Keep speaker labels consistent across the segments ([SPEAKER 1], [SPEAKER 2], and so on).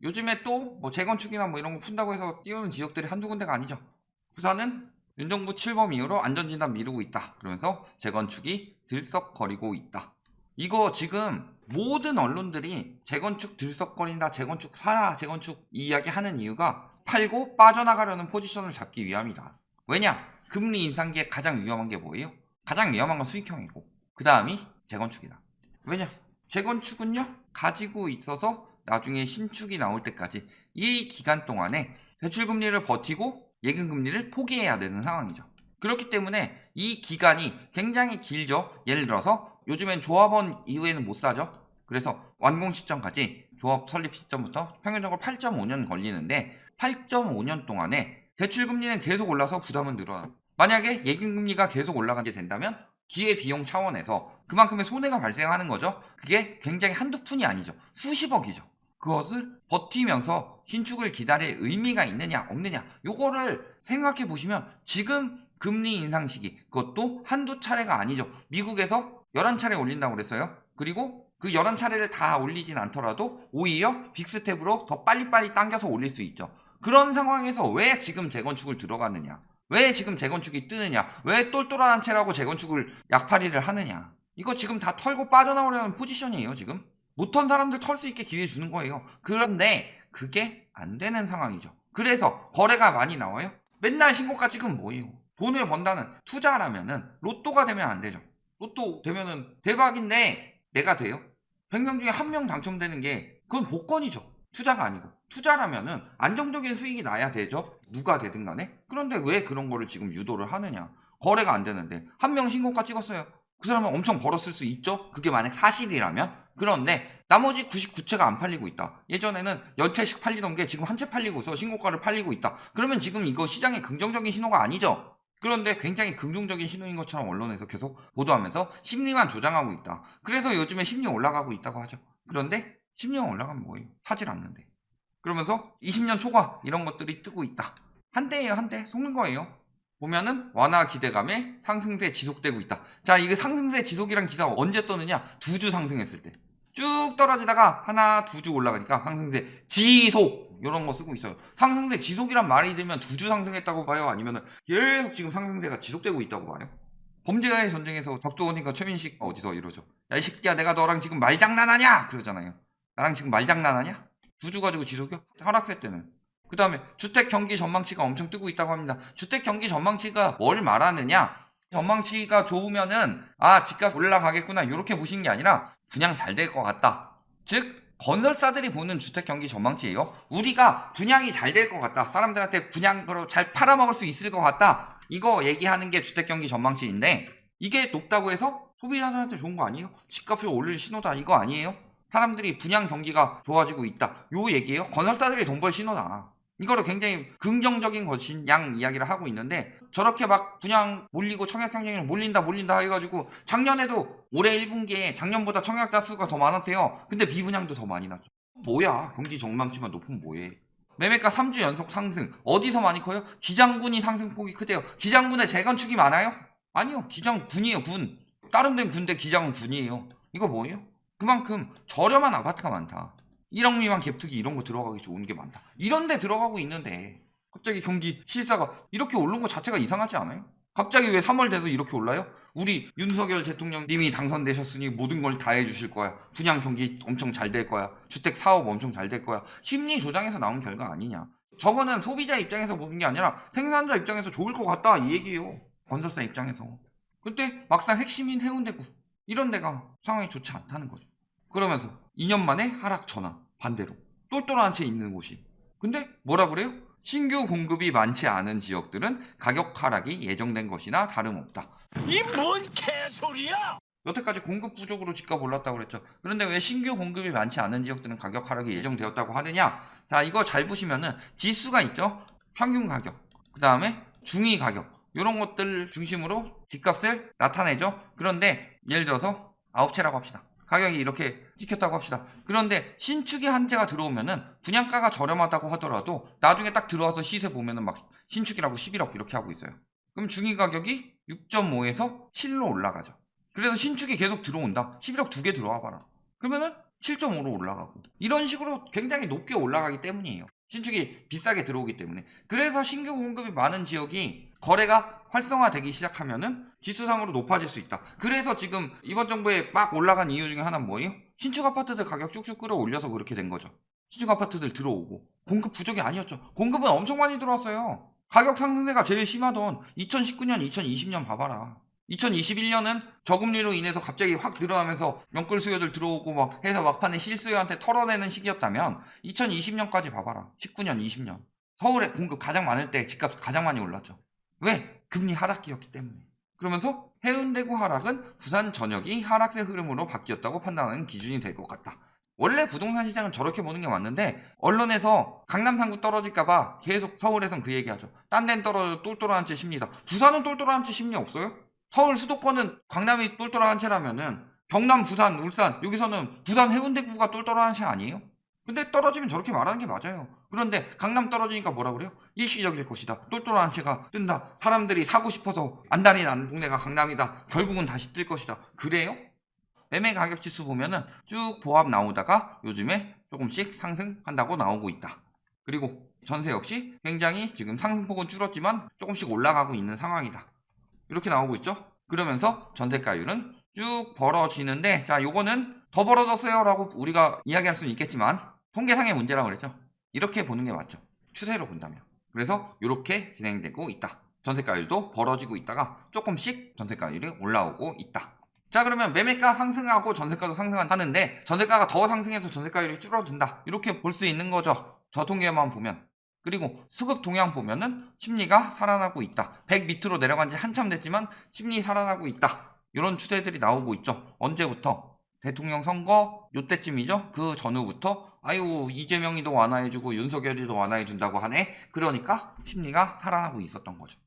[SPEAKER 1] 요즘에 또 뭐 재건축이나 뭐 이런 거 푼다고 해서 띄우는 지역들이 한두 군데가 아니죠. 부산은 윤정부 출범 이후로 안전진단 미루고 있다. 그러면서 재건축이 들썩거리고 있다. 이거 지금 모든 언론들이 재건축 들썩거린다, 재건축 사라, 재건축 이야기 하는 이유가 팔고 빠져나가려는 포지션을 잡기 위함이다. 왜냐? 금리 인상기에 가장 위험한 게 뭐예요? 가장 위험한 건 수익형이고 그 다음이 재건축이다. 왜냐? 재건축은요 가지고 있어서 나중에 신축이 나올 때까지 이 기간 동안에 대출금리를 버티고 예금금리를 포기해야 되는 상황이죠. 그렇기 때문에 이 기간이 굉장히 길죠. 예를 들어서 요즘엔 조합원 이후에는 못 사죠. 그래서 완공 시점까지 조합 설립 시점부터 평균적으로 8.5년 걸리는데 8.5년 동안에 대출금리는 계속 올라서 부담은 늘어나요. 만약에 예금금리가 계속 올라가게 된다면 기회비용 차원에서 그만큼의 손해가 발생하는 거죠. 그게 굉장히 한두 푼이 아니죠. 수십억이죠. 그것을 버티면서 신축을 기다릴 의미가 있느냐 없느냐 요거를 생각해 보시면 지금 금리 인상 시기 그것도 한두 차례가 아니죠. 미국에서 11차례 올린다고 그랬어요. 그리고 그 11차례를 다 올리진 않더라도 오히려 빅스텝으로 더 빨리빨리 당겨서 올릴 수 있죠. 그런 상황에서 왜 지금 재건축을 들어가느냐, 왜 지금 재건축이 뜨느냐, 왜 똘똘한 채라고 재건축을 약팔이를 하느냐, 이거 지금 다 털고 빠져나오려는 포지션이에요. 지금 못 턴 사람들 털 수 있게 기회 주는 거예요. 그런데 그게 안 되는 상황이죠. 그래서 거래가 많이 나와요. 맨날 신고가 찍으면 뭐예요? 돈을 번다는 투자라면은 로또가 되면 안 되죠. 로또 되면은 대박인데 내가 돼요? 100명 중에 1명 당첨되는 게 그건 복권이죠. 투자가 아니고. 투자라면은 안정적인 수익이 나야 되죠. 누가 되든 간에. 그런데 왜 그런 거를 지금 유도를 하느냐? 거래가 안 되는데 한 명 신고가 찍었어요. 그 사람은 엄청 벌었을 수 있죠. 그게 만약 사실이라면. 그런데 나머지 99채가 안 팔리고 있다. 예전에는 10채씩 팔리던 게 지금 한 채 팔리고 있어. 신고가를 팔리고 있다. 그러면 지금 이거 시장의 긍정적인 신호가 아니죠. 그런데 굉장히 긍정적인 신호인 것처럼 언론에서 계속 보도하면서 심리만 조장하고 있다. 그래서 요즘에 심리 올라가고 있다고 하죠. 그런데 심리가 올라가면 뭐예요? 사질 않는데. 그러면서 20년 초과 이런 것들이 뜨고 있다. 한대예요, 한대. 속는 거예요. 보면은 완화 기대감에 상승세 지속되고 있다. 자, 이게 상승세 지속이란 기사 언제 떠느냐? 2주 상승했을 때. 쭉 떨어지다가 하나, 2주 올라가니까 상승세 지속 이런 거 쓰고 있어요. 상승세 지속이란 말이 들면 2주 상승했다고 봐요? 아니면은 계속 지금 상승세가 지속되고 있다고 봐요? 범죄와의 전쟁에서 격투하니까 최민식 어디서 이러죠? 야, 이 새끼야, 내가 너랑 지금 말장난하냐? 그러잖아요. 나랑 지금 말장난하냐? 2주 가지고 지속이요? 하락세 때는. 그 다음에 주택 경기 전망치가 엄청 뜨고 있다고 합니다. 주택 경기 전망치가 뭘 말하느냐? 전망치가 좋으면은 집값 올라가겠구나 이렇게 보시는 게 아니라 분양 잘 될 것 같다. 즉 건설사들이 보는 주택 경기 전망치예요. 우리가 분양이 잘 될 것 같다. 사람들한테 분양으로 잘 팔아먹을 수 있을 것 같다. 이거 얘기하는 게 주택 경기 전망치인데 이게 높다고 해서 소비자들한테 좋은 거 아니에요? 집값을 올릴 신호다 이거 아니에요? 사람들이 분양 경기가 좋아지고 있다. 요 얘기예요. 건설사들이 돈 벌 신호다. 이거를 굉장히 긍정적인 것인 양 이야기를 하고 있는데 저렇게 막 분양 몰리고 청약 경쟁률 몰린다 해가지고 작년에도 올해 1분기에 작년보다 청약자 수가 더 많았대요. 근데 비분양도 더 많이 났죠. 뭐야 경기 전망치만 높으면 뭐해. 매매가 3주 연속 상승. 어디서 많이 커요? 기장군이 상승폭이 크대요. 기장군에 재건축이 많아요? 아니요. 기장군이에요. 군. 다른 데는 군대 기장은 군이에요. 이거 뭐예요? 그만큼 저렴한 아파트가 많다. 1억 미만 갭투기 이런 거 들어가기 좋은 게 많다. 이런 데 들어가고 있는데 갑자기 경기 실사가 이렇게 오른 것 자체가 이상하지 않아요? 갑자기 왜 3월 돼서 이렇게 올라요? 우리 윤석열 대통령님이 당선되셨으니 모든 걸 다 해주실 거야. 분양 경기 엄청 잘 될 거야. 주택 사업 엄청 잘 될 거야. 심리 조장에서 나온 결과 아니냐. 저거는 소비자 입장에서 보는 게 아니라 생산자 입장에서 좋을 것 같다 이 얘기예요. 건설사 입장에서. 근데 막상 핵심인 해운대구 이런 데가 상황이 좋지 않다는 거죠. 그러면서 2년 만에 하락 전환 반대로 똘똘한 채 있는 곳이. 근데 뭐라 그래요? 신규 공급이 많지 않은 지역들은 가격 하락이 예정된 것이나 다름없다.
[SPEAKER 2] 이 뭔 개소리야!
[SPEAKER 1] 여태까지 공급 부족으로 집값 올랐다고 그랬죠. 그런데 왜 신규 공급이 많지 않은 지역들은 가격 하락이 예정되었다고 하느냐? 자, 이거 잘 보시면은 지수가 있죠. 평균 가격, 그 다음에 중위 가격 이런 것들 중심으로 집값을 나타내죠. 그런데 예를 들어서 9채라고 합시다. 가격이 이렇게 찍혔다고 합시다. 그런데 신축이 한 채가 들어오면은 분양가가 저렴하다고 하더라도 나중에 딱 들어와서 시세 보면은 막 신축이라고 11억 이렇게 하고 있어요. 그럼 중위 가격이 6.5에서 7로 올라가죠. 그래서 신축이 계속 들어온다. 11억 2개 들어와 봐라. 그러면은 7.5로 올라가고 이런 식으로 굉장히 높게 올라가기 때문이에요. 신축이 비싸게 들어오기 때문에. 그래서 신규 공급이 많은 지역이 거래가 활성화되기 시작하면은 지수상으로 높아질 수 있다. 그래서 지금 이번 정부에 막 올라간 이유 중에 하나는 뭐예요? 신축 아파트들 가격 쭉쭉 끌어올려서 그렇게 된 거죠. 신축 아파트들 들어오고 공급 부족이 아니었죠. 공급은 엄청 많이 들어왔어요. 가격 상승세가 제일 심하던 2019년, 2020년 봐봐라. 2021년은 저금리로 인해서 갑자기 확 늘어나면서 명끌 수요들 들어오고 막 해서 막판에 실수요한테 털어내는 시기였다면 2020년까지 봐봐라. 19년, 20년. 서울에 공급 가장 많을 때 집값 가장 많이 올랐죠. 왜? 금리 하락기였기 때문에. 그러면서 해운대구 하락은 부산 전역이 하락세 흐름으로 바뀌었다고 판단하는 기준이 될 것 같다. 원래 부동산 시장은 저렇게 보는 게 맞는데 언론에서 강남 상구 떨어질까봐 계속 서울에선 그 얘기하죠. 딴 데는 떨어져 똘똘한 채 십니다. 부산은 똘똘한 채 심리 없어요? 서울 수도권은 강남이 똘똘한 채라면은 경남, 부산, 울산 여기서는 부산 해운대구가 똘똘한 채 아니에요? 근데 떨어지면 저렇게 말하는 게 맞아요. 그런데 강남 떨어지니까 뭐라 그래요? 일시적일 것이다. 똘똘한 채가 뜬다. 사람들이 사고 싶어서 안달이 난 동네가 강남이다. 결국은 다시 뜰 것이다. 그래요? 매매 가격 지수 보면은 쭉 보합 나오다가 요즘에 조금씩 상승한다고 나오고 있다. 그리고 전세 역시 굉장히 지금 상승폭은 줄었지만 조금씩 올라가고 있는 상황이다. 이렇게 나오고 있죠. 그러면서 전세가율은 쭉 벌어지는데 자 요거는 더 벌어졌어요 라고 우리가 이야기할 수는 있겠지만 통계상의 문제라고 그랬죠. 이렇게 보는 게 맞죠. 추세로 본다면. 그래서 이렇게 진행되고 있다. 전세가율도 벌어지고 있다가 조금씩 전세가율이 올라오고 있다. 자 그러면 매매가 상승하고 전세가도 상승하는데 전세가가 더 상승해서 전세가율이 줄어든다. 이렇게 볼 수 있는 거죠. 저 통계만 보면. 그리고 수급 동향 보면은 심리가 살아나고 있다. 100 밑으로 내려간 지 한참 됐지만 심리 살아나고 있다. 이런 추세들이 나오고 있죠. 언제부터? 대통령 선거 요때쯤이죠. 그 전후부터 아유 이재명이도 완화해주고 윤석열이도 완화해준다고 하네. 그러니까 심리가 살아나고 있었던 거죠.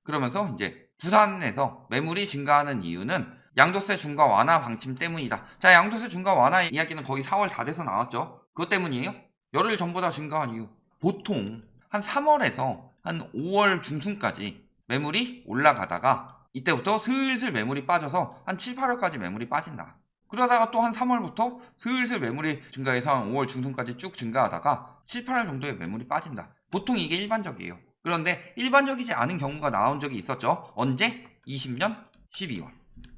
[SPEAKER 1] 그러면서 이제 부산에서 매물이 증가하는 이유는 양도세 중과 완화 방침 때문이다. 자 양도세 중과 완화 이야기는 거의 4월 다 돼서 나왔죠. 그것 때문이에요. 열흘 전보다 증가한 이유. 보통 한 3월에서 한 5월 중순까지 매물이 올라가다가 이때부터 슬슬 매물이 빠져서 한 7, 8월까지 매물이 빠진다. 그러다가 또 한 3월부터 슬슬 매물이 증가해서 한 5월 중순까지 쭉 증가하다가 7, 8월 정도의 매물이 빠진다. 보통 이게 일반적이에요. 그런데 일반적이지 않은 경우가 나온 적이 있었죠. 언제? 20년 12월.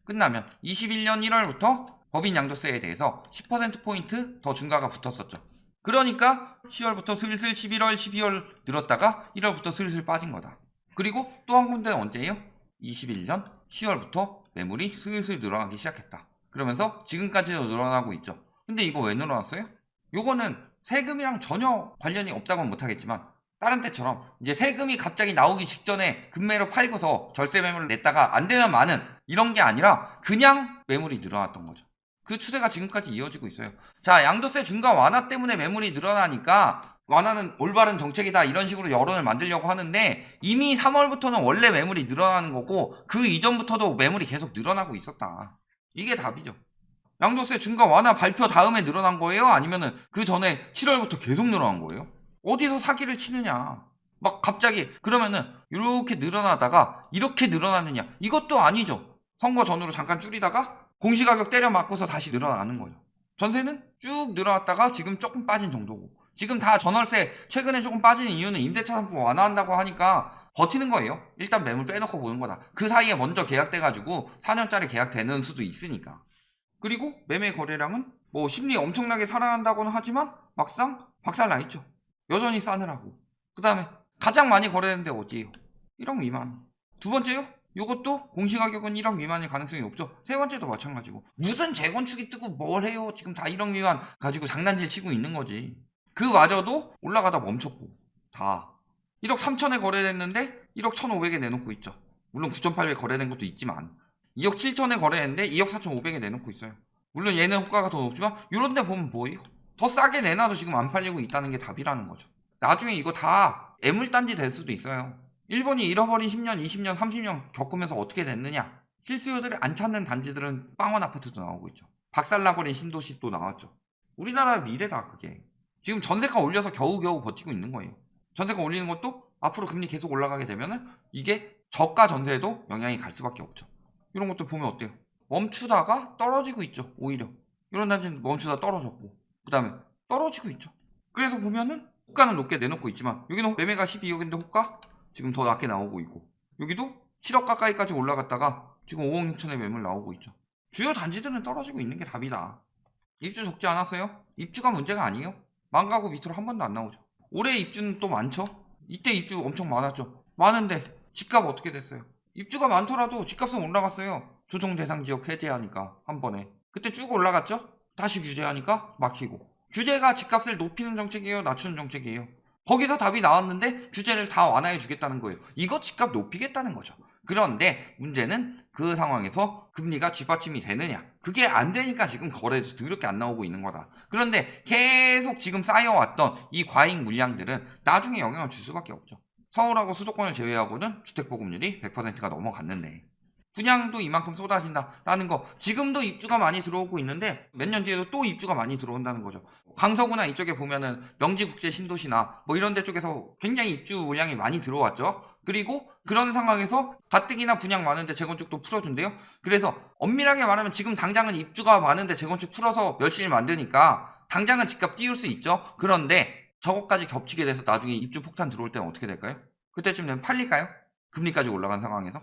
[SPEAKER 1] 끝나면 21년 1월부터 법인 양도세에 대해서 10%포인트 더 중과가 붙었었죠. 그러니까 10월부터 슬슬 11월, 12월 늘었다가 1월부터 슬슬 빠진 거다. 그리고 또 한 군데는 언제예요? 21년 10월부터 매물이 슬슬 늘어나기 시작했다. 그러면서 지금까지도 늘어나고 있죠. 근데 이거 왜 늘어났어요? 요거는 세금이랑 전혀 관련이 없다고는 못하겠지만 다른 때처럼 이제 세금이 갑자기 나오기 직전에 급매로 팔고서 절세 매물을 냈다가 안 되면 마는 이런 게 아니라 그냥 매물이 늘어났던 거죠. 그 추세가 지금까지 이어지고 있어요. 자, 양도세 중과 완화 때문에 매물이 늘어나니까 완화는 올바른 정책이다 이런 식으로 여론을 만들려고 하는데 이미 3월부터는 원래 매물이 늘어나는 거고 그 이전부터도 매물이 계속 늘어나고 있었다. 이게 답이죠. 양도세 중과 완화 발표 다음에 늘어난 거예요? 아니면은 그 전에 7월부터 계속 늘어난 거예요? 어디서 사기를 치느냐? 막 갑자기 그러면은 이렇게 늘어나다가 이렇게 늘어나느냐? 이것도 아니죠. 선거 전후로 잠깐 줄이다가 공시가격 때려 맞고서 다시 늘어나는 거죠. 전세는 쭉 늘어났다가 지금 조금 빠진 정도고 지금 다 전월세 최근에 조금 빠지는 이유는 임대차 상품 완화한다고 하니까 버티는 거예요. 일단 매물 빼놓고 보는 거다. 그 사이에 먼저 계약돼가지고 4년짜리 계약되는 수도 있으니까. 그리고 매매 거래량은 뭐 심리 엄청나게 살아난다고는 하지만 막상 박살나 있죠. 여전히 싸늘하고. 그 다음에 가장 많이 거래되는데 어디예요? 1억 미만. 두 번째요? 이것도 공시가격은 1억 미만일 가능성이 높죠. 세 번째도 마찬가지고. 무슨 재건축이 뜨고 뭘 해요? 지금 다 1억 미만 가지고 장난질 치고 있는 거지. 그마저도 올라가다 멈췄고 다 1억 3천에 거래됐는데 1억 1,500에 내놓고 있죠. 물론 9,800에 거래된 것도 있지만 2억 7천에 거래했는데 2억 4,500에 내놓고 있어요. 물론 얘는 호가가 더 높지만 이런 데 보면 뭐예요? 더 싸게 내놔도 지금 안 팔리고 있다는 게 답이라는 거죠. 나중에 이거 다 애물단지 될 수도 있어요. 일본이 잃어버린 10년, 20년, 30년 겪으면서 어떻게 됐느냐? 실수요들을 안 찾는 단지들은 빵원 아파트도 나오고 있죠. 박살나버린 신도시 또 나왔죠. 우리나라의 미래다 그게. 지금 전세가 올려서 겨우겨우 버티고 있는 거예요. 전세가 올리는 것도 앞으로 금리 계속 올라가게 되면은 이게 저가 전세에도 영향이 갈 수밖에 없죠. 이런 것들 보면 어때요? 멈추다가 떨어지고 있죠. 오히려 이런 단지는 멈추다 떨어졌고 그 다음에 떨어지고 있죠. 그래서 보면은 호가는 높게 내놓고 있지만 여기는 매매가 12억인데 호가 지금 더 낮게 나오고 있고 여기도 7억 가까이까지 올라갔다가 지금 5억 6천에 매물 나오고 있죠. 주요 단지들은 떨어지고 있는 게 답이다. 입주 적지 않았어요? 입주가 문제가 아니에요. 망가고 밑으로 한 번도 안 나오죠. 올해 입주는 또 많죠. 이때 입주 엄청 많았죠. 많은데 집값 어떻게 됐어요? 입주가 많더라도 집값은 올라갔어요. 조정 대상 지역 해제하니까 한 번에. 그때 쭉 올라갔죠? 다시 규제하니까 막히고. 규제가 집값을 높이는 정책이에요? 낮추는 정책이에요? 거기서 답이 나왔는데 규제를 다 완화해 주겠다는 거예요. 이거 집값 높이겠다는 거죠. 그런데 문제는 그 상황에서 금리가 뒷받침이 되느냐. 그게 안 되니까 지금 거래도 더럽게 안 나오고 있는 거다. 그런데 계속 지금 쌓여왔던 이 과잉 물량들은 나중에 영향을 줄 수밖에 없죠. 서울하고 수도권을 제외하고는 주택보급률이 100%가 넘어갔는데 분양도 이만큼 쏟아진다라는 거. 지금도 입주가 많이 들어오고 있는데 몇 년 뒤에도 또 입주가 많이 들어온다는 거죠. 강서구나 이쪽에 보면은 명지국제 신도시나 뭐 이런 데 쪽에서 굉장히 입주 물량이 많이 들어왔죠. 그리고 그런 상황에서 가뜩이나 분양 많은데 재건축도 풀어준대요. 그래서 엄밀하게 말하면 지금 당장은 입주가 많은데 재건축 풀어서 열심히 만드니까 당장은 집값 띄울 수 있죠. 그런데 저것까지 겹치게 돼서 나중에 입주 폭탄 들어올 때는 어떻게 될까요? 그때쯤 되면 팔릴까요? 금리까지 올라간 상황에서?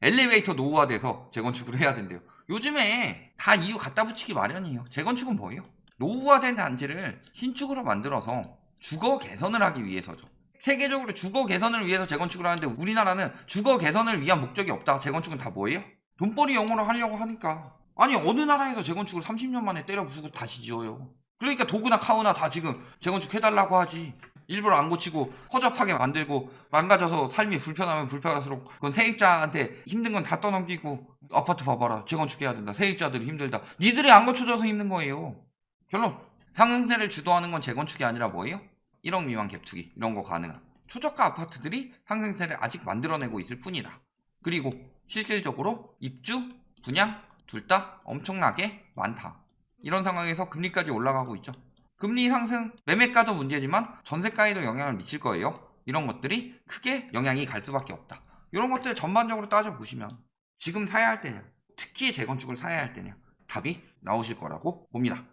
[SPEAKER 1] 엘리베이터 노후화돼서 재건축을 해야 된대요. 요즘에 다 이유 갖다 붙이기 마련이에요. 재건축은 뭐예요? 노후화된 단지를 신축으로 만들어서 주거 개선을 하기 위해서죠. 세계적으로 주거 개선을 위해서 재건축을 하는데 우리나라는 주거 개선을 위한 목적이 없다. 재건축은 다 뭐예요? 돈벌이 용으로 하려고 하니까. 아니 어느 나라에서 재건축을 30년 만에 때려 부수고 다시 지어요. 그러니까 도구나 카우나 다 지금 재건축 해달라고 하지. 일부러 안 고치고 허접하게 만들고 망가져서 삶이 불편하면 불편할수록 그건 세입자한테 힘든 건 다 떠넘기고 아파트 봐봐라 재건축해야 된다. 세입자들이 힘들다. 니들이 안 고쳐줘서 힘든 거예요. 결론 상승세를 주도하는 건 재건축이 아니라 뭐예요? 1억 미만 갭투기 이런 거 가능한 초저가 아파트들이 상승세를 아직 만들어내고 있을 뿐이다. 그리고 실질적으로 입주, 분양 둘 다 엄청나게 많다. 이런 상황에서 금리까지 올라가고 있죠. 금리 상승, 매매가도 문제지만 전세가에도 영향을 미칠 거예요. 이런 것들이 크게 영향이 갈 수밖에 없다. 이런 것들 전반적으로 따져보시면 지금 사야 할 때냐, 특히 재건축을 사야 할 때냐 답이 나오실 거라고 봅니다.